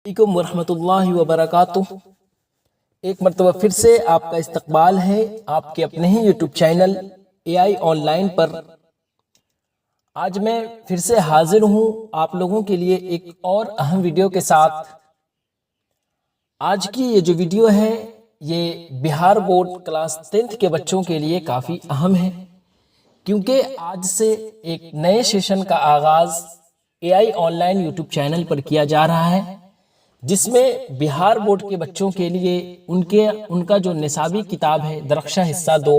علیکم ورحمۃ اللہ وبرکاتہ۔ ایک مرتبہ پھر سے آپ کا استقبال ہے آپ کے اپنے ہی YouTube channel A I online پر۔ آج میں پھر سے حاضر ہوں آپ لوگوں کے لیے ایک اور اہم ویڈیو کے ساتھ۔ آج کی یہ جو ویڈیو ہے یہ بہار بورڈ کلاس 10 کے بچوں کے لیے کافی اہم ہے، کیونکہ آج سے ایک نئے سیشن کا آغاز اے I on line YouTube channel پر کیا جا رہا ہے، جس میں بہار بورڈ کے بچوں کے لیے ان کا جو نصابی کتاب ہے درخشاں حصہ 2،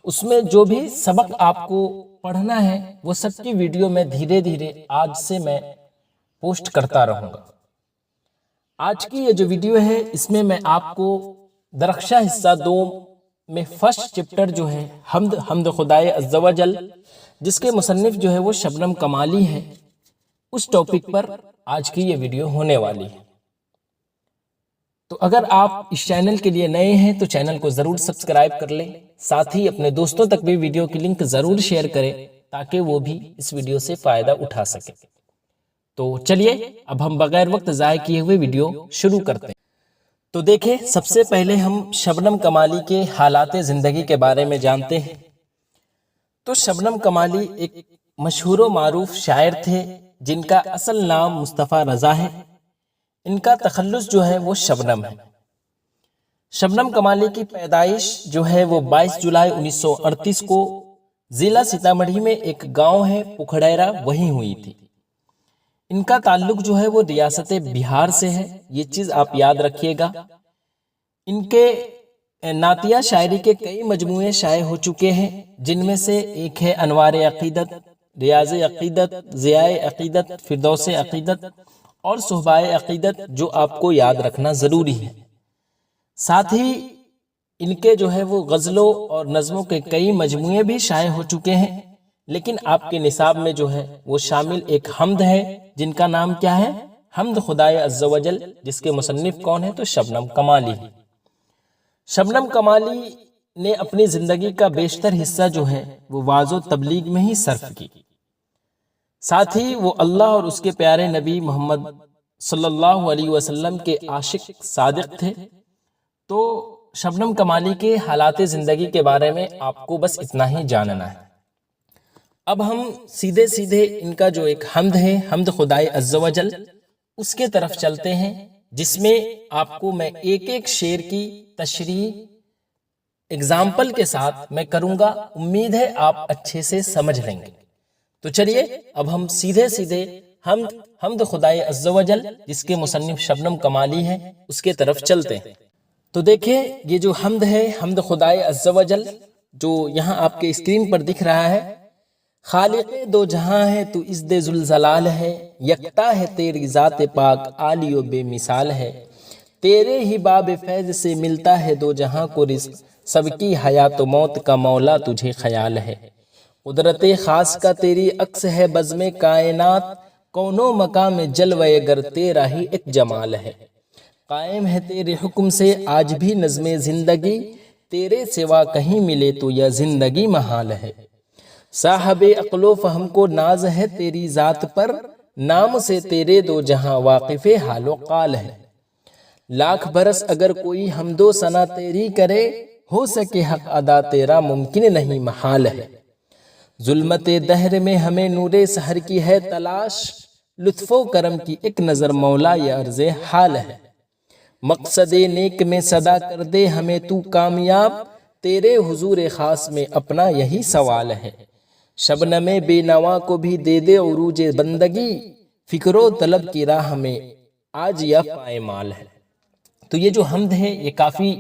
اس میں جو بھی سبق آپ کو پڑھنا ہے وہ سب کی ویڈیو میں دھیرے دھیرے آج سے میں پوسٹ کرتا رہوں گا۔ آج کی یہ جو ویڈیو ہے اس میں میں آپ کو درخشاں حصہ 2 میں فرسٹ چپٹر جو ہے حمد خدائے عز و جل، جس کے مصنف جو ہے وہ شبنم کمالی ہے، اس ٹاپک پر آج کی یہ ویڈیو ہونے والی ہے۔ تو اگر آپ اس چینل کے لیے نئے ہیں تو چینل کو ضرور سبسکرائب کر لیں، ساتھ ہی اپنے دوستوں تک بھی ویڈیو کی لنک ضرور شیئر کریں تاکہ وہ بھی اس ویڈیو سے فائدہ اٹھا سکیں۔ تو چلیے اب ہم بغیر وقت ضائع کیے ہوئے ویڈیو شروع کرتے ہیں۔ تو دیکھیں، سب سے پہلے ہم شبنم کمالی کے حالات زندگی کے بارے میں جانتے ہیں۔ تو شبنم کمالی ایک مشہور و معروف شاعر تھے جن کا اصل نام مصطفیٰ رضا ہے۔ ان کا تخلص جو ہے وہ شبنم ہے۔ شبنم کمالی کی پیدائش جو ہے وہ 22 جولائی 1938 کو ضلع سیتامڑھی میں ایک گاؤں ہے پکھڑیرا، وہیں ہوئی تھی۔ ان کا تعلق جو ہے وہ ریاست بہار سے ہے، یہ چیز آپ یاد رکھیے گا۔ ان کے نعتیہ شاعری کے کئی مجموعے شائع ہو چکے ہیں، جن میں سے ایک ہے انوار عقیدت، ریاض عقیدت، ضیاء عقیدت، فردوس عقیدت اور صحبائے عقیدت، جو آپ کو یاد رکھنا ضروری ہے۔ ساتھ ہی ان کے جو ہے وہ غزلوں اور نظموں کے کئی مجموعے بھی شائع ہو چکے ہیں، لیکن آپ کے نصاب میں جو ہے وہ شامل ایک حمد ہے جن کا نام کیا ہے؟ حمد خدائے عز و جل، جس کے مصنف کون ہے؟ تو شبنم کمالی۔ شبنم کمالی نے اپنی زندگی کا بیشتر حصہ جو ہے وہ وعظ و تبلیغ میں ہی صرف کی۔ ساتھ ہی وہ اللہ اور اس کے پیارے نبی محمد صلی اللہ علیہ وسلم کے عاشق صادق تھے۔ تو شبنم کمالی کے حالات زندگی کے بارے میں آپ کو بس اتنا ہی جاننا ہے۔ اب ہم سیدھے سیدھے ان کا جو ایک حمد ہے، حمد خدائے عز و جل، اس کے طرف چلتے ہیں، جس میں آپ کو میں ایک ایک شعر کی تشریح اگزامپل کے ساتھ میں کروں گا، امید ہے آپ اچھے سے سمجھ لیں گے۔ تو چلیے اب ہم سیدھے سیدھے حمد خدائے عز و جل، جس کے مصنف شبنم کمالی ہے، اس کے طرف چلتے ہیں۔ تو دیکھیں، یہ جو حمد ہے، حمد خدائے عز و جل، جو یہاں آپ کے اسکرین پر دکھ رہا ہے: خالق دو جہاں ہے تو عزت ذوالجلال ہے، یکتا ہے تیری ذات پاک عالی و بے مثال ہے، تیرے ہی باب فیض سے ملتا ہے دو جہاں کو رزق، سب کی حیات و موت کا مولا تجھے خیال ہے، قدرت خاص کا تیری عکس ہے بزم کائنات، کون و مقام جلوہ گر تیرا ہی ایک جمال ہے، قائم ہے تیرے حکم سے آج بھی نظم زندگی، تیرے سوا کہیں ملے تو یہ زندگی محال ہے، صاحب عقل و فہم کو ناز ہے تیری ذات پر، نام سے تیرے دو جہاں واقف حال و قال ہے، لاکھ برس اگر کوئی حمد و ثنا تیری کرے، ہو سکے حق ادا تیرا ممکن نہیں محال ہے، ظلمت دہر میں ہمیں نور سحر کی ہے تلاش، لطف و کرم کی ایک نظر مولا یہ عرض حال ہے، مقصد نیک میں صدا کر دے ہمیں تو کامیاب، تیرے حضور خاص میں اپنا یہی سوال ہے، شبنم بے نوا کو بھی دے دے عروج بندگی، فکر و طلب کی راہ میں آج یہ پائمال ہے۔ تو یہ جو حمد ہے یہ کافی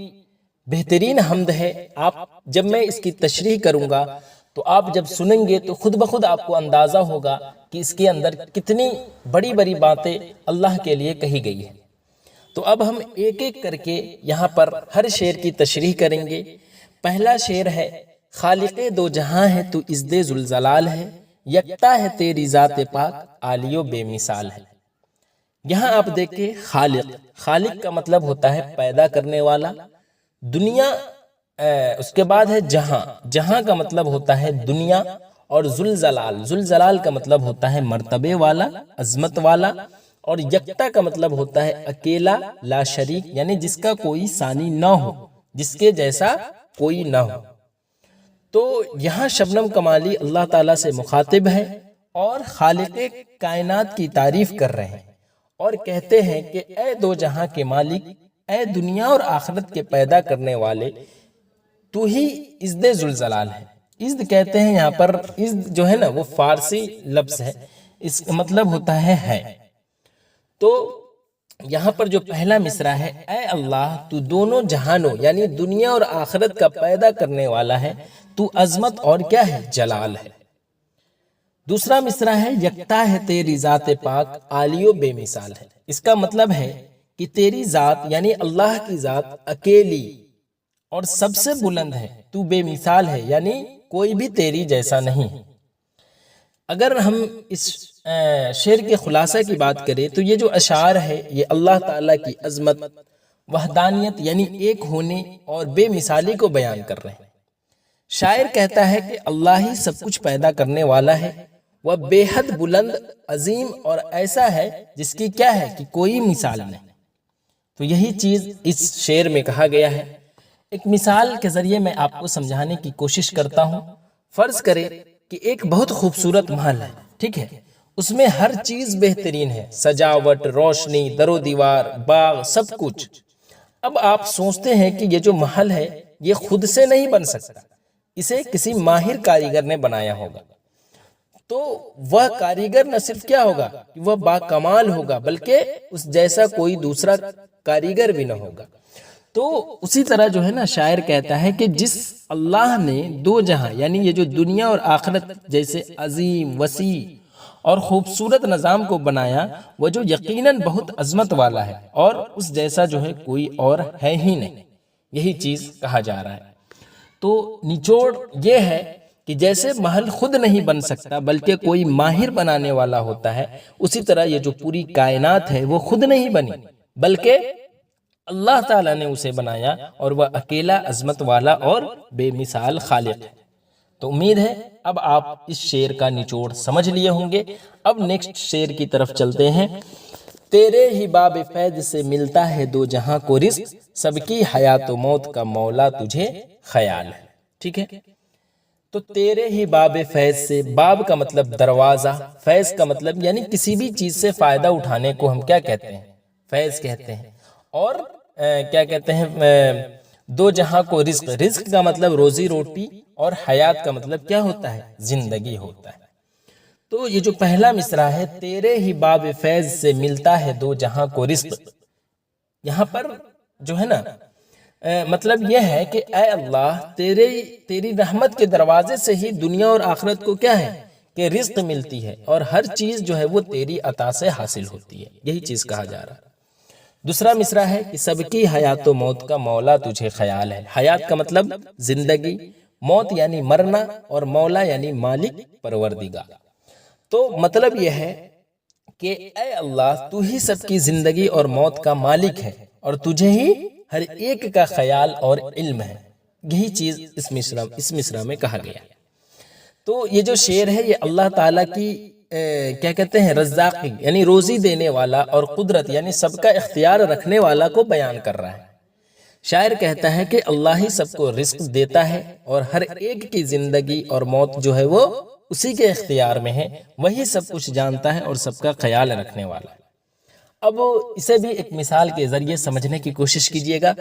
بہترین حمد ہے۔ آپ جب میں اس کی تشریح کروں گا تو آپ جب سنیں گے تو خود بخود آپ کو اندازہ ہوگا کہ اس کے اندر کتنی بڑی بڑی باتیں اللہ کے لیے کہی گئی ہیں۔ تو اب ہم ایک ایک کر کے یہاں پر ہر شعر کی تشریح کریں گے۔ پہلا شعر ہے: خالق دو جہاں ہے تو عزت ذوالجلال ہے، یکتا ہے تیری ذات پاک عالی و بے مثال ہے۔ یہاں آپ دیکھیں، خالق کا مطلب ہوتا ہے پیدا کرنے والا، دنیا اس کے بعد ہے جہاں کا مطلب ہوتا ہے دنیا، اور ذوالجلال کا مطلب ہوتا ہے مرتبے والا، عظمت والا، اور یکتا کا مطلب ہوتا ہے اکیلا، لا شریک یعنی جس کا کوئی ثانی نہ ہو، جس کے جیسا کوئی نہ ہو۔ تو یہاں شبنم کمالی اللہ تعالیٰ سے مخاطب ہے اور خالق کائنات کی تعریف کر رہے ہیں اور کہتے ہیں کہ اے دو جہاں کے مالک، اے دنیا اور آخرت کے پیدا کرنے والے، تو ہی عزت ذوالجلال ہے۔ عزت کہتے ہیں یہاں پر، عزت جو ہے نا وہ فارسی لفظ ہے، اس کا مطلب ہوتا ہے۔ تو یہاں پر جو پہلا مصرع ہے، اے اللہ تو دونوں جہانوں یعنی دنیا اور آخرت کا پیدا کرنے والا ہے، تو عظمت اور کیا ہے، جلال ہے۔ دوسرا مصرع ہے، یکتا ہے تیری ذات پاک عالی و بے مثال ہے۔ اس کا مطلب ہے کہ تیری ذات یعنی اللہ کی ذات اکیلی اور سب سے بلند ہے، تو بے مثال ہے یعنی کوئی بھی تیری جیسا نہیں۔ اگر ہم اس شعر کے خلاصہ کی بات کریں تو یہ جو اشعار ہے یہ اللہ تعالیٰ کی عظمت، وحدانیت یعنی ایک ہونے اور بے مثالی کو بیان کر رہے ہیں۔ شاعر کہتا ہے کہ اللہ ہی سب کچھ پیدا کرنے والا ہے، وہ بے حد بلند، عظیم اور ایسا ہے جس کی کیا ہے کہ کوئی مثال نہیں۔ تو یہی چیز اس شعر میں کہا گیا ہے۔ ایک مثال کے ذریعے میں آپ کو سمجھانے کی کوشش کرتا ہوں۔ فرض کریں کہ ایک بہت خوبصورت محل ہے، ٹھیک ہے، اس میں ہر چیز بہترین ہے، سجاوٹ، روشنی، در و دیوار، باغ، سب کچھ۔ اب آپ سوچتے ہیں کہ یہ جو محل ہے یہ خود سے نہیں بن سکتا، اسے کسی ماہر کاریگر نے بنایا ہوگا۔ تو وہ کاریگر نہ صرف کیا ہوگا کہ وہ باکمال ہوگا بلکہ اس جیسا کوئی دوسرا کاریگر بھی نہ ہوگا۔ تو اسی طرح جو ہے نا شاعر کہتا ہے کہ جس اللہ نے دو جہاں یعنی یہ جو دنیا اور آخرت جیسے عظیم، وسیع اور خوبصورت نظام کو بنایا، وہ جو یقیناً بہت عظمت والا ہے اور اس جیسا جو ہے کوئی اور ہے ہی نہیں، یہی چیز کہا جا رہا ہے۔ تو نچوڑ یہ ہے کہ جیسے محل خود نہیں بن سکتا بلکہ کوئی ماہر بنانے والا ہوتا ہے، اسی طرح یہ جو پوری کائنات ہے وہ خود نہیں بنی بلکہ اللہ تعالیٰ نے اسے بنایا اور وہ اکیلا عظمت والا اور بے مثال خالق ہے۔ تو امید ہے اب آپ اس شعر کا نچوڑ سمجھ لیے ہوں گے۔ اب نیکسٹ شعر کی طرف چلتے ہیں۔ تیرے ہی باب فیض سے ملتا ہے دو جہاں کو رزق، سب کی حیات و موت کا مولا تجھے خیال ہے، ٹھیک ہے۔ تو تیرے ہی باب فیض سے، باب کا مطلب دروازہ، فیض کا مطلب یعنی کسی بھی چیز سے فائدہ اٹھانے کو ہم کیا کہتے ہیں، فیض کہتے ہیں۔ اور کیا کہتے ہیں، دو جہاں کو رزق، رزق کا مطلب روزی روٹی اور حیات کا مطلب کیا ہوتا ہے، زندگی ہوتا ہے۔ تو یہ جو پہلا مصرع ہے، تیرے ہی باب فیض سے ملتا ہے دو جہاں کو رزق، یہاں پر جو ہے نا مطلب یہ ہے کہ اے اللہ تیری رحمت کے دروازے سے ہی دنیا اور آخرت کو کیا ہے کہ رزق ملتی ہے اور ہر چیز جو ہے وہ تیری عطا سے حاصل ہوتی ہے، یہی چیز کہا جا رہا ہے۔ دوسرا مصرع ہے کہ سب کی حیات و موت کا مولا تجھے خیال ہے۔ حیات کا مطلب زندگی، موت یعنی مرنا اور مولا یعنی مالک، پروردگار۔ تو مطلب یہ ہے کہ اے اللہ تو ہی سب کی زندگی اور موت کا مالک ہے اور تجھے ہی ہر ایک کا خیال اور علم ہے، یہی چیز اس مصرع میں کہا گیا۔ تو یہ جو شعر ہے یہ اللہ تعالیٰ کی کیا کہتے ہیں رزاقی یعنی روزی دینے والا اور قدرت یعنی سب کا اختیار رکھنے والا کو بیان کر رہا ہے۔ شاعر کہتا ہے کہ اللہ ہی سب کو رزق دیتا ہے اور ہر ایک کی زندگی اور موت جو ہے وہ اسی کے اختیار میں ہے، وہی سب کچھ جانتا ہے اور سب کا خیال رکھنے والا ہے۔ اب اسے بھی ایک مثال کے ذریعے سمجھنے کی کوشش کیجئے گا۔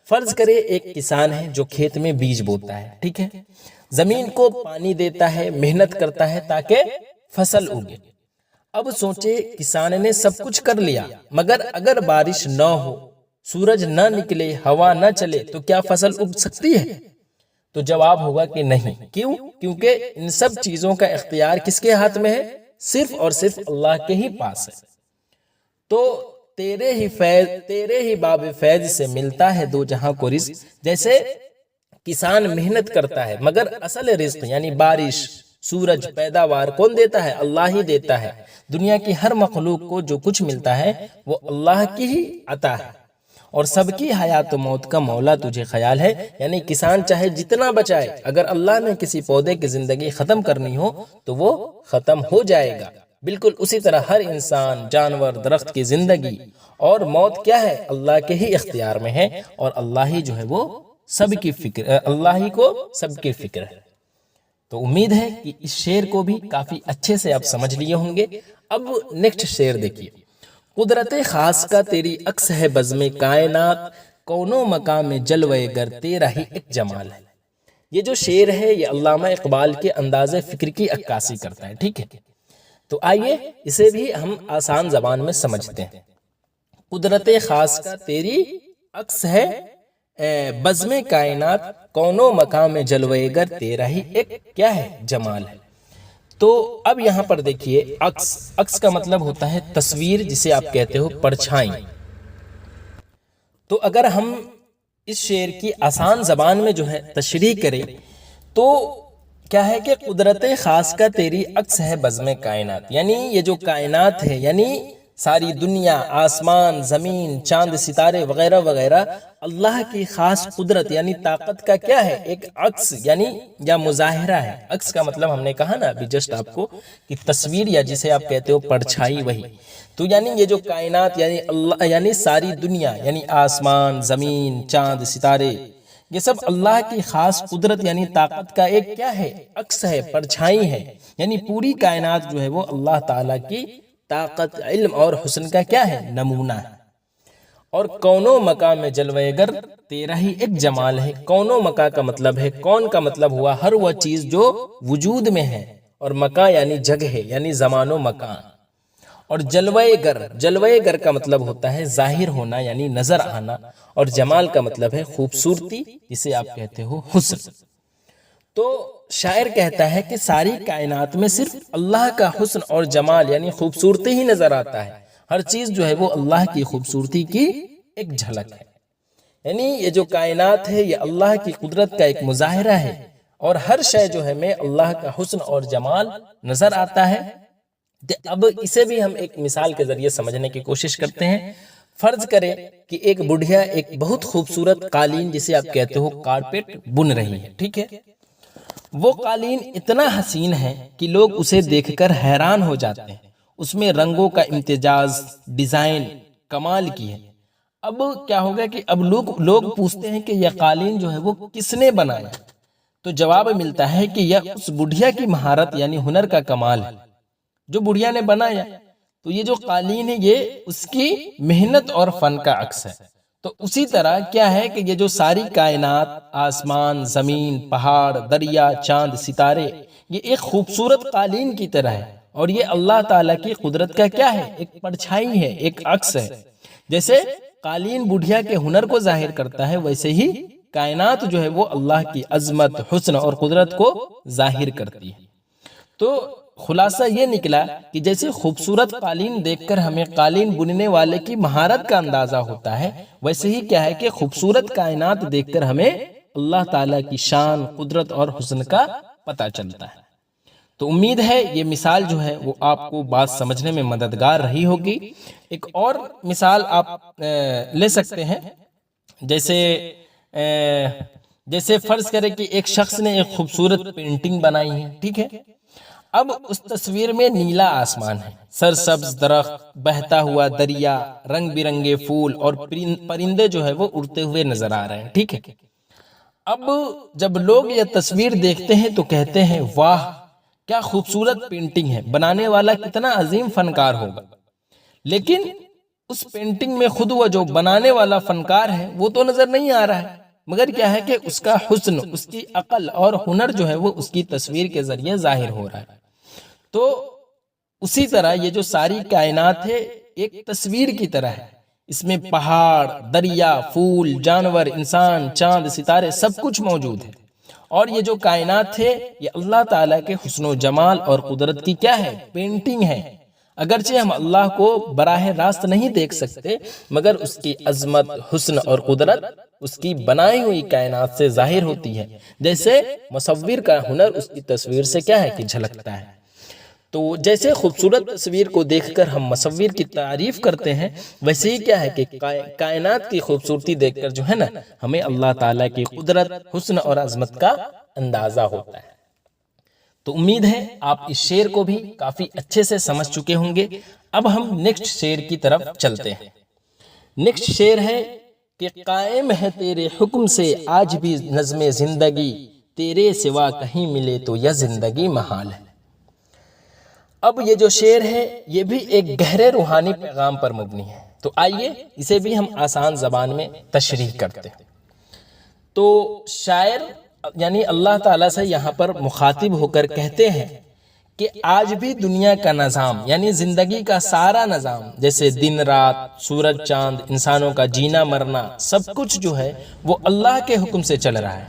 فرض کرے ایک کسان ہے جو کھیت میں بیج بوتا ہے، ٹھیک ہے، زمین کو پانی دیتا ہے، محنت کرتا ہے تاکہ فصل اگے۔ اب سوچے کسان نے سب کچھ کر لیا مگر اگر بارش نہ ہو، سورج نہ نکلے، ہوا نہ چلے تو کیا فصل اگ سکتی ہے؟ تو جواب ہوگا کہ نہیں۔ کیوں؟ کیونکہ ان سب چیزوں کا اختیار کس کے ہاتھ میں ہے؟ صرف اور صرف اللہ کے ہی پاس ہے۔ تو تیرے ہی باب فیض سے ملتا ہے دو جہاں کو رزق، جیسے کسان محنت کرتا ہے مگر اصل رزق یعنی بارش، سورج، پیداوار کون دیتا ہے؟ اللہ ہی دیتا ہے۔ دنیا کی ہر مخلوق کو جو کچھ ملتا ہے وہ اللہ کی ہی عطا ہے، اور سب کی حیات و موت کا مولا تجھے خیال ہے، یعنی کسان چاہے جتنا بچائے، اگر اللہ نے کسی پودے کی زندگی ختم کرنی ہو تو وہ ختم ہو جائے گا، بالکل اسی طرح ہر انسان، جانور، درخت کی زندگی اور موت کیا ہے؟ اللہ کے ہی اختیار میں ہے، اور اللہ ہی جو ہے وہ سب کی فکر، اللہ ہی کو سب کی فکر ہے۔ تو امید ہے کہ اس شعر کو بھی کافی اچھے سے آپ سمجھ لیے ہوں گے۔ اب نیکسٹ شعر دیکھیے، قدرت خاص کا تیری عکس ہے بزم کائنات، کونوں مقام میں جلوے گر تیرا ہی ایک جمال ہے۔ یہ جو شعر ہے یہ علامہ اقبال کے انداز فکر کی عکاسی کرتا ہے، ٹھیک ہے؟ تو آئیے اسے بھی ہم آسان زبان میں سمجھتے ہیں۔ قدرت خاص کا تیری عکس ہے بزم کائنات، کونوں مقام میں جلوے گر تیرا ہی ایک کیا ہے؟ جمال ہے۔ تو اب یہاں پر دیکھیے، عکس کا مطلب ہوتا ہے تصویر، جسے آپ کہتے ہو پرچھائی۔ تو اگر ہم اس شعر کی آسان زبان میں جو ہے تشریح کریں تو کیا ہے کہ قدرت خاص کا تیری عکس ہے بزم کائنات، یعنی یہ جو کائنات ہے، یعنی ساری دنیا، آسمان، زمین، چاند، ستارے وغیرہ وغیرہ، اللہ کی خاص قدرت یعنی طاقت کا کیا ہے؟ ایک عکس یعنی یا مظاہرہ ہے۔ عکس کا مطلب ہم نے کہا نا ابھی جسٹ آپ کو کہ تصویر، یا جسے آپ کہتے ہو پرچھائی، وہی۔ تو یعنی یہ جو کائنات یعنی اللہ، یعنی ساری دنیا، یعنی آسمان، زمین، چاند، ستارے، یہ سب اللہ کی خاص قدرت یعنی طاقت کا ایک کیا ہے؟ عکس ہے، پرچھائی ہے۔ یعنی پوری کائنات جو ہے وہ اللہ تعالیٰ کی طاقت، علم اور حسن کا کیا ہے؟ نمونہ ہے۔ اور کونوں مقام میں جلوے گر تیرا ہی ایک جمال ہے۔ کونوں مقام کا مطلب ہے، کون کا مطلب ہوا ہر وہ چیز جو وجود میں ہے، اور مقام یعنی جگہ ہے، یعنی زمان و مکان۔ اور جلوے گر کا مطلب ہوتا ہے ظاہر ہونا یعنی نظر آنا، اور جمال کا مطلب ہے خوبصورتی، جسے آپ کہتے ہو حسن۔ تو شاعر کہتا ہے کہ ساری کائنات میں صرف اللہ کا حسن اور جمال یعنی خوبصورتی ہی نظر آتا ہے۔ ہر چیز جو ہے وہ اللہ کی خوبصورتی کی ایک جھلک ہے، یعنی یہ جو کائنات ہے یہ اللہ کی قدرت کا ایک مظاہرہ ہے، اور ہر شے جو ہے میں اللہ کا حسن اور جمال نظر آتا ہے۔ اب اسے بھی ہم ایک مثال کے ذریعے سمجھنے کی کوشش کرتے ہیں۔ فرض کریں کہ ایک بڑھیا ایک بہت خوبصورت قالین، جسے آپ کہتے ہو کارپیٹ، بن رہی ہے، ٹھیک ہے؟ وہ قالین اتنا حسین ہے کہ لوگ اسے دیکھ کر حیران ہو جاتے ہیں۔ اس میں رنگوں کا امتزاج، ڈیزائن کمال کی ہے۔ اب کیا ہوگا کہ اب لوگ پوچھتے ہیں کہ یہ قالین جو ہے وہ کس نے بنایا؟ تو جواب ملتا ہے کہ یہ اس بڑھیا کی مہارت یعنی ہنر کا کمال ہے جو بڑھیا نے بنایا۔ تو یہ جو قالین ہے یہ اس کی محنت اور فن کا عکس ہے۔ تو اسی طرح کیا ہے کہ یہ جو ساری کائنات، آسمان، زمین، پہاڑ، دریا، چاند، ستارے، یہ ایک خوبصورت قالین کی طرح ہے، اور یہ اللہ تعالیٰ کی قدرت کا کیا ہے؟ ایک پرچھائی ہے، ایک عکس ہے۔ جیسے قالین بڑھیا کے ہنر کو ظاہر کرتا ہے، ویسے ہی کائنات جو ہے وہ اللہ کی عظمت، حسن اور قدرت کو ظاہر کرتی ہے۔ تو خلاصہ یہ نکلا کہ جیسے خوبصورت قالین دیکھ کر ہمیں قالین بننے والے کی مہارت کا اندازہ ہوتا ہے، ویسے ہی کیا ہے کہ خوبصورت کائنات دیکھ کر ہمیں اللہ تعالیٰ کی شان، قدرت اور حسن کا پتہ چلتا ہے۔ تو امید ہے یہ مثال جو ہے وہ آپ کو بات سمجھنے میں مددگار رہی ہوگی۔ ایک اور مثال آپ لے سکتے ہیں، جیسے فرض کریں کہ ایک شخص نے ایک خوبصورت پینٹنگ بنائی ہے، ٹھیک ہے؟ اب اس تصویر میں نیلا آسمان ہے، سرسبز درخت، بہتا ہوا دریا، رنگ برنگے پھول اور پرندے جو ہے وہ اڑتے ہوئے نظر آ رہے ہیں، ٹھیک ہے؟ اب جب لوگ یہ تصویر دیکھتے ہیں تو کہتے ہیں واہ کیا خوبصورت پینٹنگ ہے، بنانے والا کتنا عظیم فنکار ہوگا۔ لیکن اس پینٹنگ میں خود وہ جو بنانے والا فنکار ہے وہ تو نظر نہیں آ رہا ہے، مگر کیا ہے کہ اس کا حسن، اس کی عقل اور ہنر جو ہے وہ اس کی تصویر کے ذریعے ظاہر ہو رہا ہے۔ تو اسی طرح یہ جو ساری کائنات ہے ایک تصویر کی طرح ہے، اس میں پہاڑ، دریا، پھول، جانور، انسان، چاند، ستارے سب کچھ موجود ہے، اور یہ جو کائنات ہے یہ اللہ تعالیٰ کے حسن و جمال اور قدرت کی کیا ہے؟ پینٹنگ ہے۔ اگرچہ ہم اللہ کو براہ راست نہیں دیکھ سکتے، مگر اس کی عظمت، حسن اور قدرت اس کی بنائی ہوئی کائنات سے ظاہر ہوتی ہے، جیسے مصور کا ہنر اس کی تصویر سے کیا ہے کہ جھلکتا ہے۔ تو جیسے خوبصورت تصویر کو دیکھ کر ہم مصور کی تعریف کرتے ہیں، ویسے ہی کیا ہے کہ کائنات کی خوبصورتی دیکھ کر جو ہے نا ہمیں اللہ تعالیٰ کی قدرت، حسن اور عظمت کا اندازہ ہوتا ہے۔ تو امید ہے آپ اس شعر کو بھی کافی اچھے سے سمجھ چکے ہوں گے۔ اب ہم نیکسٹ شعر کی طرف چلتے ہیں۔ نیکسٹ شعر ہے کہ قائم ہے تیرے حکم سے آج بھی نظم زندگی، تیرے سوا کہیں ملے تو یہ زندگی محال ہے۔ اب یہ جو شعر ہے یہ بھی ایک گہرے روحانی پیغام پر مبنی ہے، تو آئیے اسے بھی ہم آسان زبان میں تشریح کرتے ہیں۔ تو شاعر یعنی اللہ تعالیٰ سے یہاں پر مخاطب ہو کر کہتے ہیں کہ آج بھی دنیا کا نظام یعنی زندگی کا سارا نظام، جیسے دن رات، سورج چاند، انسانوں کا جینا مرنا، سب کچھ جو ہے وہ اللہ کے حکم سے چل رہا ہے۔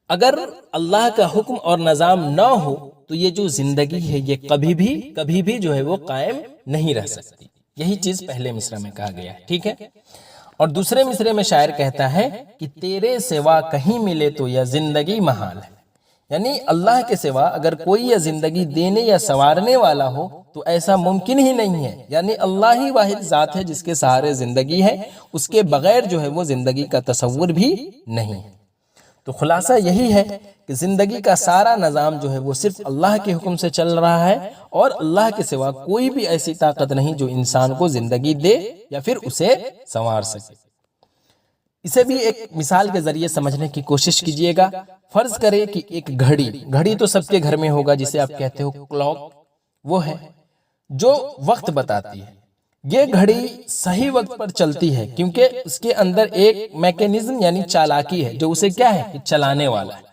اگر اللہ کا حکم اور نظام نہ ہو تو یہ جو زندگی ہے یہ کبھی بھی جو ہے وہ قائم نہیں رہ سکتی۔ یہی چیز پہلے مصرع میں کہا گیا ہے، ٹھیک ہے۔ اور دوسرے مصرع میں شاعر کہتا ہے کہ تیرے سوا کہیں ملے تو یہ زندگی محال ہے، یعنی اللہ کے سوا اگر کوئی یہ زندگی دینے یا سنوارنے والا ہو تو ایسا ممکن ہی نہیں ہے، یعنی اللہ ہی واحد ذات ہے جس کے سہارے زندگی ہے، اس کے بغیر جو ہے وہ زندگی کا تصور بھی نہیں ہے۔ تو خلاصہ یہی ہے کہ زندگی کا سارا نظام جو ہے وہ صرف اللہ کے حکم سے چل رہا ہے، اور اللہ کے سوا کوئی بھی ایسی طاقت نہیں جو انسان کو زندگی دے یا پھر اسے سنوار سکے۔ اسے بھی ایک مثال کے ذریعے سمجھنے کی کوشش کیجئے گا۔ فرض کرے کہ ایک گھڑی تو سب کے گھر میں ہوگا، جسے آپ کہتے ہو کلاک، وہ ہے جو وقت بتاتی ہے۔ یہ گھڑی صحیح وقت پر چلتی ہے کیونکہ اس کے اندر ایک میکینزم یعنی چالاکی ہے جو اسے کیا ہے کہ چلانے والا ہے۔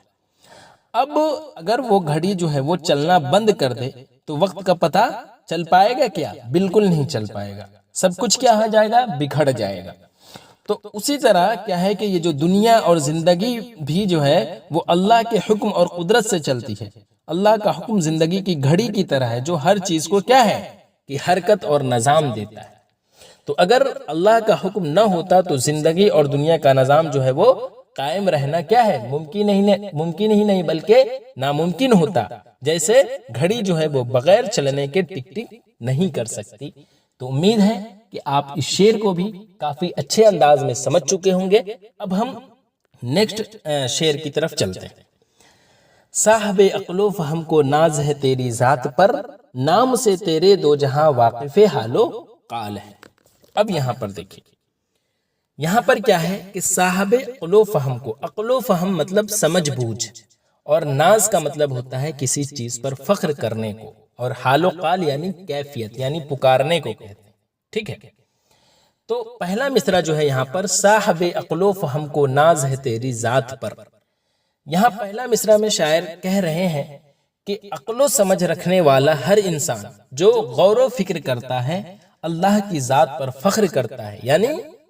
اب اگر وہ گھڑی جو ہے وہ چلنا بند کر دے تو وقت کا پتہ چل پائے گا کیا؟ بالکل نہیں چل پائے گا، سب کچھ کیا ہو جائے گا؟ بکھر جائے گا۔ تو اسی طرح کیا ہے کہ یہ جو دنیا اور زندگی بھی جو ہے وہ اللہ کے حکم اور قدرت سے چلتی ہے۔ اللہ کا حکم زندگی کی گھڑی کی طرح ہے جو ہر چیز کو کیا ہے کہ حرکت اور نظام دیتا ہے۔ تو اگر اللہ کا حکم نہ ہوتا تو زندگی اور دنیا کا نظام جو ہے وہ قائم رہنا کیا ہے؟ ممکن ہی نہیں بلکہ ناممکن ہوتا۔ جیسے گھڑی جو ہے وہ بغیر چلنے کے ٹک ٹک نہیں کر سکتی۔ تو امید ہے کہ آپ اس شعر کو بھی کافی اچھے انداز میں سمجھ چکے ہوں گے۔ اب ہم نیکسٹ شعر کی طرف چلتے ہیں۔ صاحب عقل و فہم کو ناز ہے تیری ذات پر، نام سے تیرے دو جہاں واقف حال و قال ہے۔ اب یہاں پر دیکھیں، یہاں پر کیا ہے کہ صاحب عقل و فہم کو، عقل و فہم مطلب سمجھ بوجھ، اور ناز کا مطلب ہوتا ہے کسی چیز پر فخر کرنے کو، اور حال و قال یعنی کیفیت یعنی پکارنے کو کہتے ہیں، ٹھیک ہے۔ تو پہلا مصرع جو ہے یہاں پر صاحب عقل و فہم کو ناز ہے تیری ذات پر، یہاں پہلا مصرع میں شاعر کہہ رہے ہیں کہ عقل و سمجھ رکھنے والا ہر انسان جو غور و فکر کرتا ہے اللہ کی ذات پر فخر کرتا ہے، یعنی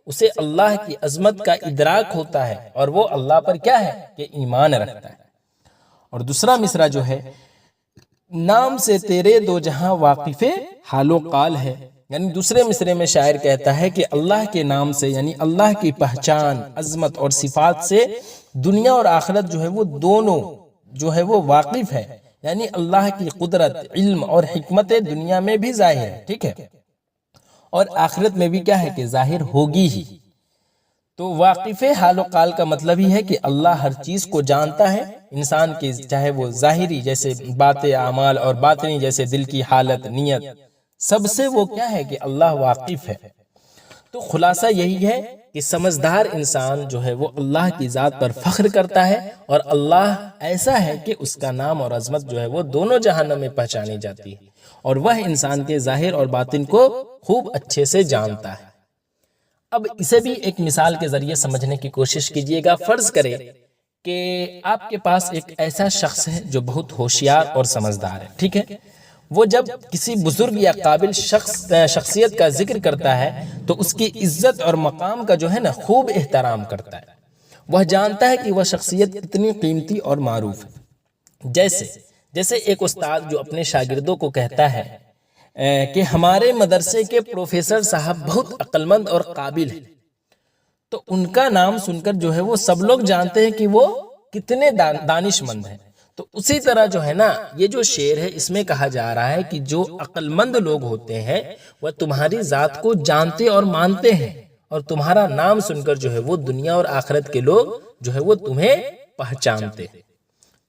اسے اللہ کی عظمت کا ادراک ہوتا ہے اور وہ اللہ پر کیا ہے کہ ایمان رکھتا ہے۔ اور دوسرا مصرع جو ہے نام سے تیرے دو جہاں واقف حال و قال ہے، یعنی دوسرے مصرع میں شاعر کہتا ہے کہ اللہ کے نام سے یعنی اللہ کی پہچان، عظمت اور صفات سے دنیا اور آخرت جو ہے وہ دونوں جو ہے وہ واقف ہے، یعنی اللہ کی قدرت، علم اور حکمت دنیا میں بھی ظاہر ہے، ٹھیک ہے، اور آخرت میں بھی کیا ہے کہ ظاہر ہوگی ہی۔ تو واقف حال و قال کا مطلب ہی ہے کہ اللہ ہر چیز کو جانتا ہے، انسان کی چاہے وہ ظاہری جیسے باتیں، اعمال، اور باطنی جیسے دل کی حالت، نیت، سب سے وہ کیا ہے کہ اللہ واقف ہے۔ تو خلاصہ یہی ہے کہ سمجھدار انسان جو ہے وہ اللہ کی ذات پر فخر کرتا ہے، اور اللہ ایسا ہے کہ اس کا نام اور عظمت جو ہے وہ دونوں جہانوں میں پہچانی جاتی ہے، اور وہ انسان کے ظاہر اور باطن کو خوب اچھے سے جانتا ہے۔ اب اسے بھی ایک مثال کے ذریعے سمجھنے کی کوشش کیجئے گا۔ فرض کرے کہ آپ کے پاس ایک ایسا شخص ہے جو بہت ہوشیار اور سمجھدار ہے، ٹھیک ہے، وہ جب کسی بزرگ یا قابل شخصیت کا ذکر کرتا ہے تو اس کی عزت اور مقام کا جو ہے نا خوب احترام کرتا ہے۔ وہ جانتا ہے کہ وہ شخصیت کتنی قیمتی اور معروف ہے۔ جیسے ایک استاد جو اپنے شاگردوں کو کہتا ہے کہ ہمارے مدرسے کے پروفیسر صاحب بہت عقل مند اور قابل ہیں، تو ان کا نام سن کر جو ہے وہ سب لوگ جانتے ہیں کہ وہ کتنے دانش مند ہیں۔ تو اسی طرح جو ہے نا یہ جو شعر ہے اس میں کہا جا رہا ہے کہ جو عقل مند لوگ ہوتے ہیں وہ تمہاری ذات کو جانتے اور مانتے ہیں، اور تمہارا نام سن کر جو ہے وہ دنیا اور آخرت کے لوگ جو ہے وہ تمہیں پہچانتے ہیں۔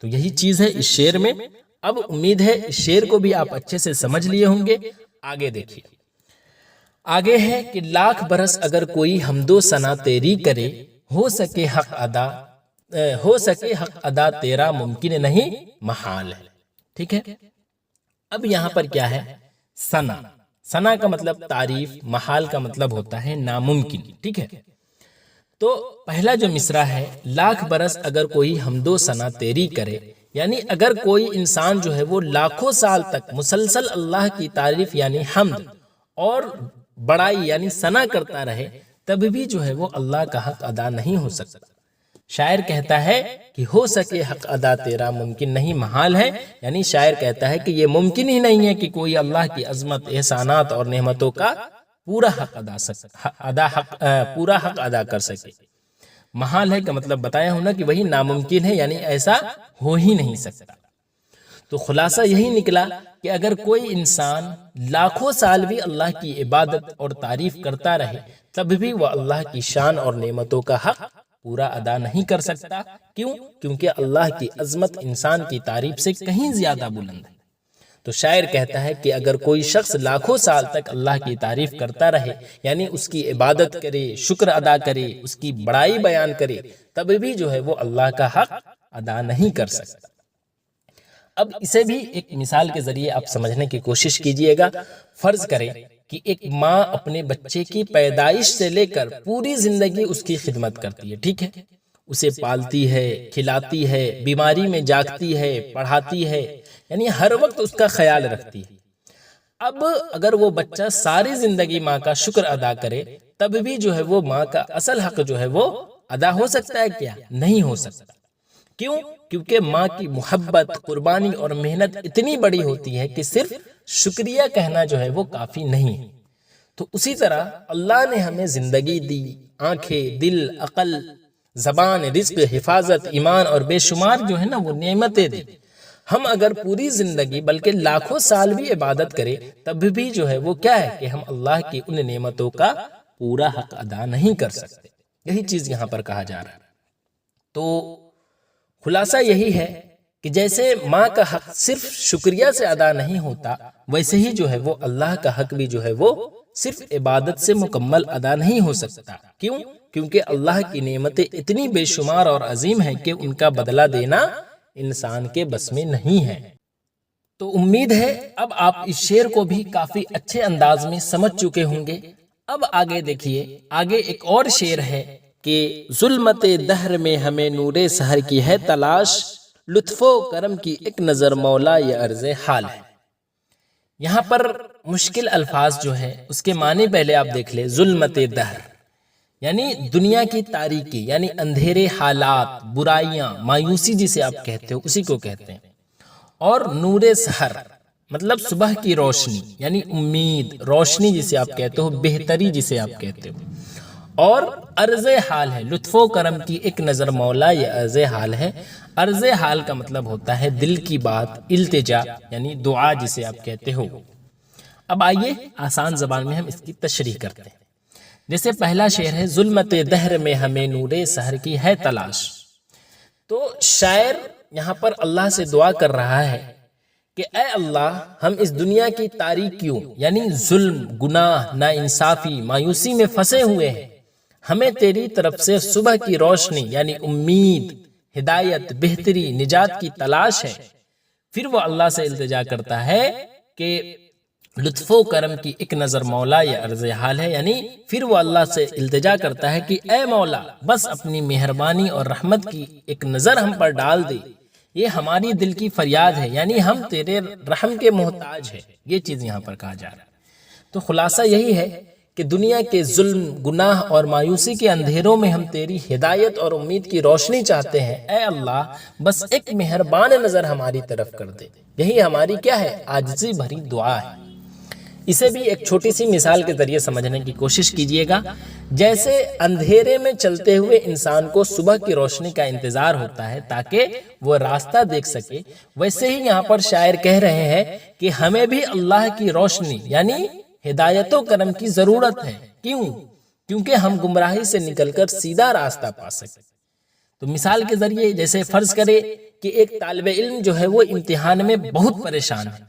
تو یہی چیز ہے اس شعر میں۔ اب امید ہے اس شعر کو بھی آپ اچھے سے سمجھ لیے ہوں گے. آگے دیکھیے، آگے ہے کہ لاکھ برس اگر کوئی حمد و ثنا تیری کرے، ہو سکے حق ادا تیرا ممکن نہیں محال ہے. ٹھیک ہے، اب یہاں پر کیا ہے؟ ثنا. ثنا کا مطلب تعریف، محال کا مطلب ہوتا ہے ناممکن. ٹھیک ہے، تو پہلا جو مصرع ہے، لاکھ برس اگر کوئی حمد و ثنا تیری کرے، یعنی اگر کوئی انسان جو ہے وہ لاکھوں سال تک مسلسل اللہ کی تعریف یعنی حمد اور بڑائی یعنی ثنا کرتا رہے، تب بھی جو ہے وہ اللہ کا حق ادا نہیں ہو سکتا. شاعر کہتا ہے کہ ہو سکے حق ادا تیرا ممکن نہیں محال ہے، یعنی شاعر کہتا ہے کہ یہ ممکن ہی نہیں ہے کہ کوئی اللہ کی عظمت، احسانات اور نعمتوں کا پورا حق ادا کر سکے. محال ہے کا مطلب بتایا ہوں نا کہ وہی ناممکن ہے، یعنی ایسا ہو ہی نہیں سکتا. تو خلاصہ یہی نکلا کہ اگر کوئی انسان لاکھوں سال بھی اللہ کی عبادت اور تعریف کرتا رہے، تب بھی وہ اللہ کی شان اور نعمتوں کا حق پورا ادا نہیں کر سکتا. کیوں؟ کیونکہ اللہ کی عظمت انسان کی تعریف سے کہیں زیادہ بلند ہے. تو شاعر کہتا ہے کہ اگر کوئی شخص لاکھوں سال تک اللہ کی تعریف کرتا رہے، یعنی اس کی عبادت کرے، شکر ادا کرے، اس کی بڑائی بیان کرے، تب بھی جو ہے وہ اللہ کا حق ادا نہیں کر سکتا. اب اسے بھی ایک مثال کے ذریعے آپ سمجھنے کی کوشش کیجئے گا. فرض کریں کہ ایک ماں اپنے بچے کی پیدائش سے لے کر پوری زندگی اس کی خدمت کرتی ہے. ٹھیک ہے، اسے پالتی ہے، کھلاتی ہے، بیماری میں جاگتی ہے، پڑھاتی ہے، یعنی ہر وقت اس کا خیال رکھتی ہے. اب اگر وہ بچہ ساری زندگی ماں کا شکر ادا کرے، تب بھی جو ہے وہ ماں کا اصل حق جو ہے وہ ادا ہو سکتا ہے کیا؟ نہیں ہو سکتا. کیوں؟ کیونکہ ماں کی محبت، قربانی اور محنت اتنی بڑی ہوتی ہے کہ صرف شکریہ کہنا جو ہے وہ کافی نہیں ہے. تو اسی طرح اللہ نے ہمیں زندگی دی، آنکھیں، دل، عقل، زبان، رزق، حفاظت، ایمان اور بے شمار جو ہے نا وہ نعمتیں دی. ہم اگر پوری زندگی بلکہ لاکھوں سال بھی عبادت کریں، تب بھی جو ہے وہ کیا ہے کہ ہم اللہ کی ان نعمتوں کا پورا حق ادا نہیں کر سکتے. یہی چیز یہاں پر کہا جا رہا ہے. تو خلاصہ یہی ہے کہ جیسے ماں کا حق صرف شکریہ سے ادا نہیں ہوتا، ویسے ہی جو ہے وہ اللہ کا حق بھی جو ہے وہ صرف عبادت سے مکمل ادا نہیں ہو سکتا. کیوں؟ کیونکہ اللہ کی نعمتیں اتنی بے شمار اور عظیم ہیں کہ ان کا بدلہ دینا انسان کے بس میں نہیں ہے. تو امید ہے اب آپ اس شعر کو بھی کافی اچھے انداز میں سمجھ چکے ہوں گے. اب آگے دیکھیے، آگے ایک اور شعر ہے کہ ظلمت دہر میں ہمیں نور سحر کی ہے تلاش، لطف و کرم کی ایک نظر مولا یہ عرض حال ہے. یہاں پر مشکل الفاظ جو ہے اس کے معنی پہلے آپ دیکھ لیں. ظلمت دہر یعنی دنیا کی تاریکی، یعنی اندھیرے حالات، برائیاں، مایوسی جسے آپ کہتے ہو اسی کو کہتے ہیں. اور نور سحر مطلب صبح کی روشنی، یعنی امید، روشنی جسے آپ کہتے ہو، بہتری جسے آپ کہتے ہو. اور عرض حال ہے، لطف و کرم کی ایک نظر مولا یہ عرض حال ہے. عرض حال کا مطلب ہوتا ہے دل کی بات، التجا یعنی دعا جسے آپ کہتے ہو. اب آئیے آسان زبان میں ہم اس کی تشریح کرتے ہیں. جیسے پہلا شعر ہے، ظلمت دہر میں ہمیں نور سحر کی ہے تلاش. تو شاعر یہاں پر اللہ سے دعا کر رہا ہے کہ اے اللہ، ہم اس دنیا کی تاریکیوں یعنی ظلم، گناہ، ناانصافی، مایوسی میں پھنسے ہوئے ہیں. ہمیں تیری طرف سے صبح کی روشنی یعنی امید، ہدایت، بہتری، نجات کی تلاش ہے. پھر وہ اللہ سے التجا کرتا ہے کہ لطف و کرم کی ایک نظر مولا یہ عرض حال ہے، یعنی پھر وہ اللہ سے التجا کرتا ہے کہ اے مولا، بس اپنی مہربانی اور رحمت کی ایک نظر ہم پر ڈال دے. یہ ہماری دل کی فریاد ہے، یعنی ہم تیرے رحم کے محتاج ہیں. یہ چیز یہاں پر کہا جا رہا ہے. تو خلاصہ یہی ہے کہ دنیا کے ظلم، گناہ اور مایوسی کے اندھیروں میں ہم تیری ہدایت اور امید کی روشنی چاہتے ہیں. اے اللہ، بس ایک مہربان نظر ہماری طرف کر دے. یہی ہماری کیا ہے؟ عاجزی بھری دعا ہے. اسے بھی ایک چھوٹی سی مثال کے ذریعے سمجھنے کی کوشش کیجئے گا. جیسے اندھیرے میں چلتے ہوئے انسان کو صبح کی روشنی کا انتظار ہوتا ہے تاکہ وہ راستہ دیکھ سکے، ویسے ہی یہاں پر شاعر کہہ رہے ہیں کہ ہمیں بھی اللہ کی روشنی یعنی ہدایت و کرم کی ضرورت ہے. کیوں؟ کیونکہ ہم گمراہی سے نکل کر سیدھا راستہ پا سکیں. تو مثال کے ذریعے جیسے فرض کرے کہ ایک طالب علم جو ہے وہ امتحان میں بہت پریشان ہے.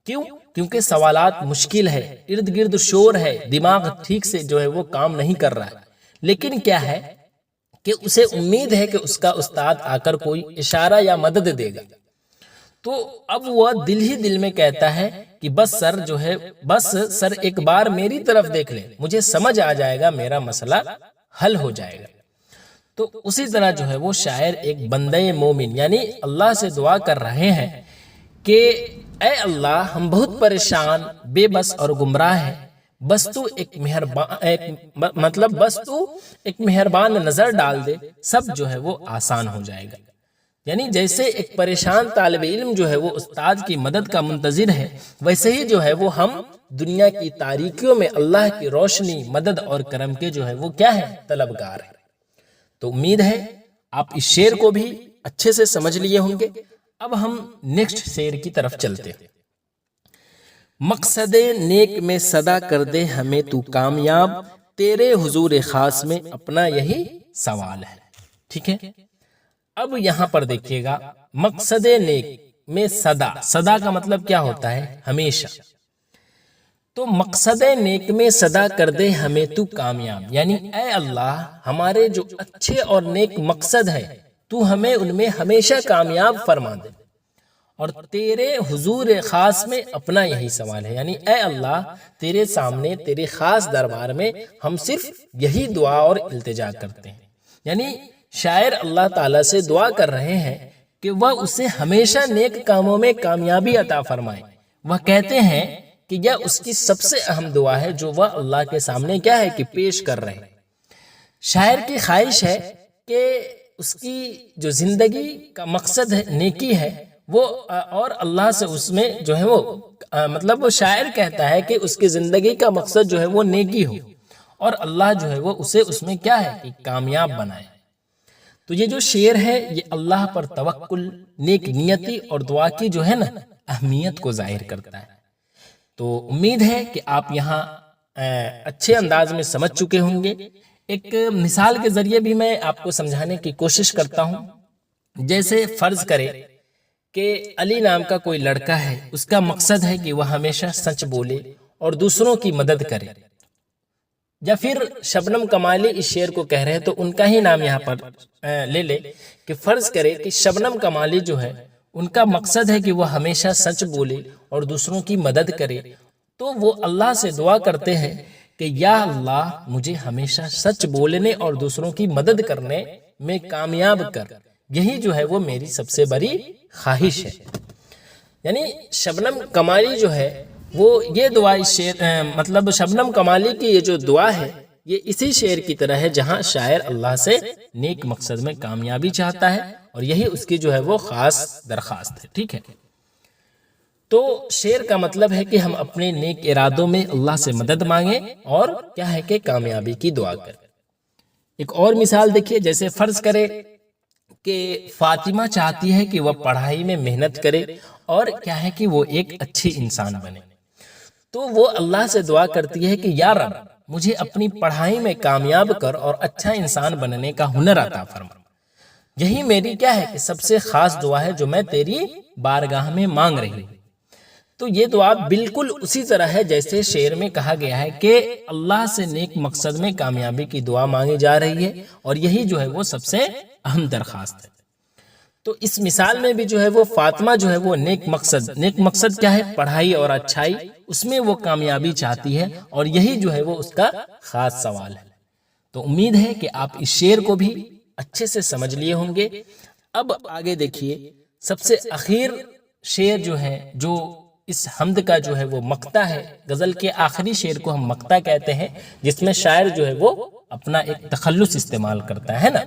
کیوں؟ کیونکہ سوالات مشکل ہے، ارد گرد شور ہے، دماغ ٹھیک سے جو ہے وہ کام نہیں کر رہا ہے. لیکن کیا ہے کہ اسے امید ہے کہ اس کا استاد آ کر کوئی اشارہ یا مدد دے گا. تو اب وہ دل ہی دل میں کہتا ہے کہ بس سر ایک بار میری طرف دیکھ لیں، مجھے سمجھ آ جائے گا، میرا مسئلہ حل ہو جائے گا. تو اسی طرح جو ہے وہ شاعر ایک بندہ مومن یعنی اللہ سے دعا کر رہے ہیں کہ اے اللہ، ہم بہت پریشان، بے بس اور گمراہ ہیں، بس تو ایک مہربان نظر ڈال دے، سب جو ہے وہ آسان ہو جائے گا. یعنی جیسے ایک پریشان طالب علم جو ہے وہ استاد کی مدد کا منتظر ہے، ویسے ہی جو ہے وہ ہم دنیا کی تاریکیوں میں اللہ کی روشنی، مدد اور کرم کے جو ہے وہ کیا ہے، طلبگار ہیں. تو امید ہے آپ اس شعر کو بھی اچھے سے سمجھ لیے ہوں گے. اب ہم نیکسٹ شعر کی طرف چلتے ہیں. مقصد نیک میں صدا کر دے ہمیں تو کامیاب، تیرے حضور خاص میں اپنا یہی سوال ہے. ٹھیک ہے، اب یہاں پر دیکھیے گا، مقصد نیک میں صدا کا مطلب کیا ہوتا ہے؟ ہمیشہ. تو مقصد نیک میں صدا کر دے ہمیں تو کامیاب، یعنی اے اللہ، ہمارے جو اچھے اور نیک مقصد ہے تو ہمیں ان میں ہمیشہ کامیاب فرما دے. اور تیرے حضور خاص میں اپنا یہی سوال ہے، یعنی اے اللہ، تیرے سامنے، تیرے خاص دربار میں ہم صرف یہی دعا اور التجا کرتے ہیں. یعنی شاعر اللہ تعالیٰ سے دعا کر رہے ہیں کہ وہ اسے ہمیشہ نیک کاموں میں کامیابی عطا فرمائے. وہ کہتے ہیں کہ یہ اس کی سب سے اہم دعا ہے جو وہ اللہ کے سامنے کیا ہے کہ پیش کر رہے ہیں. شاعر کی خواہش ہے کہ اس کی جو زندگی کا مقصد ہے، نیکی ہے، وہ اور اللہ سے اس میں جو ہے وہ وہ شاعر کہتا ہے کہ اس کی زندگی کا مقصد جو ہے وہ نیکی ہو، اور اللہ جو ہے وہ اسے اس میں کیا ہے کہ کامیاب بنائے. تو یہ جو شعر ہے یہ اللہ پر توکل، نیک نیتی اور دعا کی جو ہے نا اہمیت کو ظاہر کرتا ہے. تو امید ہے کہ آپ یہاں اچھے انداز میں سمجھ چکے ہوں گے. ایک مثال کے ذریعے بھی میں آپ کو سمجھانے کی کوشش کرتا ہوں. جیسے فرض کرے کہ علی نام کا کوئی لڑکا ہے، اس کا مقصد ہے کہ وہ ہمیشہ سچ بولے اور دوسروں کی مدد کرے. یا پھر شبنم کمالی اس شعر کو کہہ رہے ہیں تو ان کا ہی نام یہاں پر لے لے کہ فرض کرے کہ شبنم کمالی جو ہے ان کا مقصد ہے کہ وہ ہمیشہ سچ بولے اور دوسروں کی مدد کرے. تو وہ اللہ سے دعا کرتے ہیں کہ یا اللہ، مجھے ہمیشہ سچ بولنے اور دوسروں کی مدد کرنے میں کامیاب کر، یہی جو ہے وہ میری سب سے بڑی خواہش ہے. یعنی شبنم کمالی جو ہے وہ یہ دعا اس شعر شبنم کمالی کی یہ جو دعا ہے یہ اسی شعر کی طرح ہے جہاں شاعر اللہ سے نیک مقصد میں کامیابی چاہتا ہے اور یہی اس کی جو ہے وہ خاص درخواست ہے. ٹھیک ہے، تو شعر کا مطلب ہے کہ ہم اپنے نیک ارادوں میں اللہ سے مدد مانگیں اور کیا ہے کہ کامیابی کی دعا کریں. ایک اور مثال دیکھیے، جیسے فرض کرے کہ فاطمہ چاہتی ہے کہ وہ پڑھائی میں محنت کرے اور کیا ہے کہ وہ ایک اچھی انسان بنے. تو وہ اللہ سے دعا کرتی ہے کہ یا رب، مجھے اپنی پڑھائی میں کامیاب کر اور اچھا انسان بننے کا ہنر عطا فرما. یہی میری کیا ہے کہ سب سے خاص دعا ہے جو میں تیری بارگاہ میں مانگ رہی ہوں. تو یہ دعا بالکل اسی طرح ہے جیسے شعر میں کہا گیا ہے کہ اللہ سے نیک مقصد میں کامیابی کی دعا مانگی جا رہی ہے اور یہی جو ہے وہ سب سے اہم درخواست ہے. تو اس مثال میں بھی جو ہے وہ فاطمہ جو ہے وہ نیک مقصد کیا ہے؟ پڑھائی اور اچھائی، اس میں وہ کامیابی چاہتی ہے اور یہی جو ہے وہ اس کا خاص سوال ہے. تو امید ہے کہ آپ اس شعر کو بھی اچھے سے سمجھ لیے ہوں گے. اب آگے دیکھیے، سب سے اخیر شعر جو ہے، جو اس حمد کا جو ہے وہ مقطع ہے، غزل کے آخری شعر کو ہم مقطع کہتے ہیں، جس میں شاعر جو ہے وہ اپنا ایک تخلص استعمال کرتا ہے نا.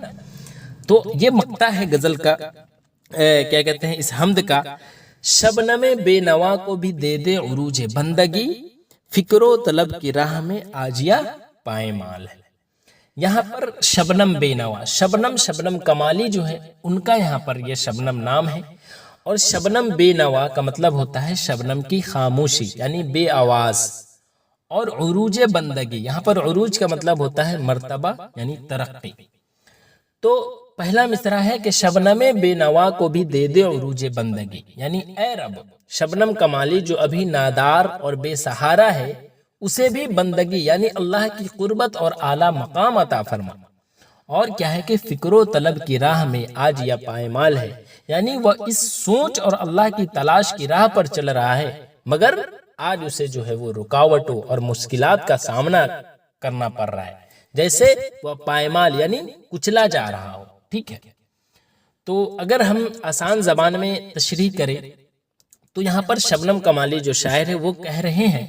تو یہ مقطع ہے غزل کا، کیا کہتے ہیں اس حمد کا. شبنم بے نوا کو بھی دے دے عروج بندگی، فکر و طلب کی راہ میں آجیا پائے مال ہے. یہاں پر شبنم بے نوا، شبنم کمالی جو ہے ان کا یہاں پر یہ شبنم نام ہے. اور شبنم بے نوا کا مطلب ہوتا ہے شبنم کی خاموشی یعنی بے آواز. اور عروج بندگی، یہاں پر عروج کا مطلب ہوتا ہے مرتبہ یعنی ترقی. تو پہلا مصرع ہے کہ شبنم بے نوا کو بھی دے دے عروج بندگی، یعنی اے رب شبنم کمالی جو ابھی نادار اور بے سہارا ہے اسے بھی بندگی یعنی اللہ کی قربت اور اعلیٰ مقام عطا فرما۔ اور کیا ہے کہ فکر و طلب کی راہ میں آج یا پائمال ہے، یعنی وہ اس سوچ اور اللہ کی تلاش کی راہ پر چل رہا ہے مگر آج اسے جو ہے وہ رکاوٹوں اور مشکلات کا سامنا کرنا پڑ رہا ہے، جیسے وہ پائمال یعنی کچلا جا رہا ہو۔ ٹھیک ہے، تو اگر ہم آسان زبان میں تشریح کریں تو یہاں پر شبنم کمالی جو شاعر ہے وہ کہہ رہے ہیں،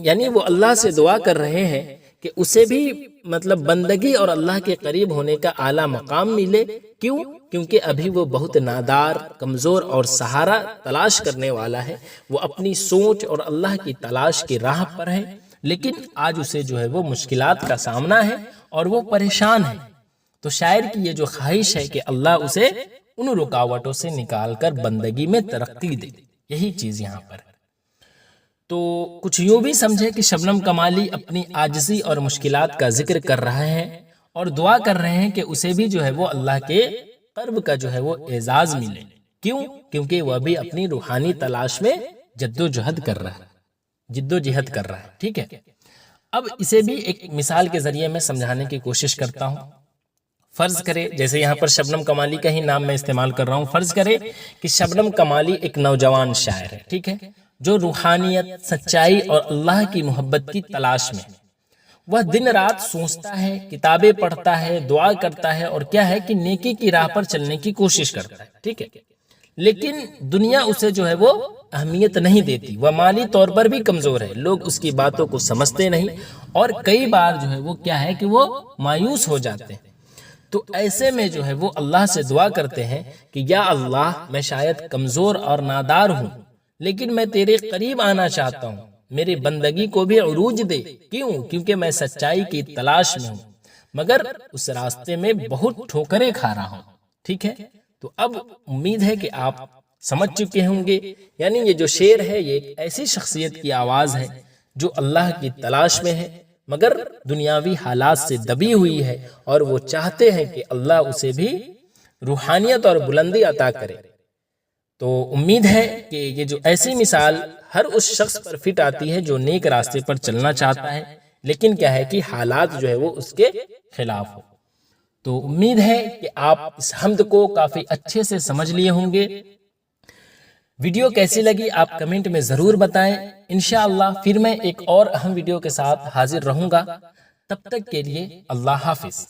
یعنی وہ اللہ سے دعا کر رہے ہیں کہ اسے بھی مطلب بندگی اور اللہ کے قریب ہونے کا اعلیٰ مقام ملے۔ کیوں؟ کیونکہ ابھی وہ بہت نادار، کمزور اور سہارا تلاش کرنے والا ہے، وہ اپنی سوچ اور اللہ کی تلاش کی راہ پر ہے، لیکن آج اسے جو ہے وہ مشکلات کا سامنا ہے اور وہ پریشان ہے۔ تو شاعر کی یہ جو خواہش ہے کہ اللہ اسے ان رکاوٹوں سے نکال کر بندگی میں ترقی دے، یہی چیز یہاں پر ہے۔ تو کچھ یوں بھی سمجھے کہ شبنم کمالی اپنی عاجزی اور مشکلات کا ذکر کر رہے ہیں اور دعا کر رہے ہیں کہ اسے بھی جو ہے وہ اللہ کے قرب کا جو ہے وہ اعزاز ملے۔ کیوں؟ کیونکہ وہ بھی اپنی روحانی تلاش میں جد و جہد کر رہا ہے۔ ٹھیک ہے، اب اسے بھی ایک مثال کے ذریعے میں سمجھانے کی کوشش کرتا ہوں۔ فرض کرے، جیسے یہاں پر شبنم کمالی کا ہی نام میں استعمال کر رہا ہوں، فرض کرے کہ شبنم کمالی ایک نوجوان شاعر ہے، ٹھیک ہے، جو روحانیت، سچائی اور اللہ کی محبت کی تلاش میں، وہ دن رات سوچتا ہے، کتابیں پڑھتا ہے، دعا کرتا ہے اور کیا ہے کہ نیکی کی راہ پر چلنے کی کوشش کرتا ہے، ٹھیک ہے، لیکن دنیا اسے جو ہے وہ اہمیت نہیں دیتی، وہ مالی طور پر بھی کمزور ہے، لوگ اس کی باتوں کو سمجھتے نہیں اور کئی بار جو ہے وہ کیا ہے کہ وہ مایوس ہو جاتے ہیں۔ تو ایسے میں جو ہے وہ اللہ سے دعا کرتے ہیں کہ یا اللہ میں شاید کمزور اور نادار ہوں لیکن میں تیرے قریب آنا چاہتا ہوں، میری بندگی کو بھی عروج دے۔ کیوں؟ کیونکہ میں سچائی کی تلاش میں ہوں مگر اس راستے میں بہت ٹھوکریں کھا رہا ہوں۔ ٹھیک ہے، تو اب امید ہے کہ آپ سمجھ چکے ہوں گے، یعنی یہ جو شعر ہے یہ ایک ایسی شخصیت کی آواز ہے جو اللہ کی تلاش میں ہے مگر دنیاوی حالات سے دبی ہوئی ہے اور وہ چاہتے ہیں کہ اللہ اسے بھی روحانیت اور بلندی عطا کرے۔ تو امید ہے کہ یہ جو ایسی مثال ہر اس شخص پر فٹ آتی ہے جو نیک راستے پر چلنا چاہتا ہے لیکن کیا ہے کہ حالات جو ہے وہ اس کے خلاف ہو۔ تو امید ہے کہ آپ اس حمد کو کافی اچھے سے سمجھ لیے ہوں گے۔ ویڈیو کیسی لگی آپ کمنٹ میں ضرور بتائیں۔ انشاءاللہ پھر میں ایک اور اہم ویڈیو کے ساتھ حاضر رہوں گا، تب تک کے لیے اللہ حافظ۔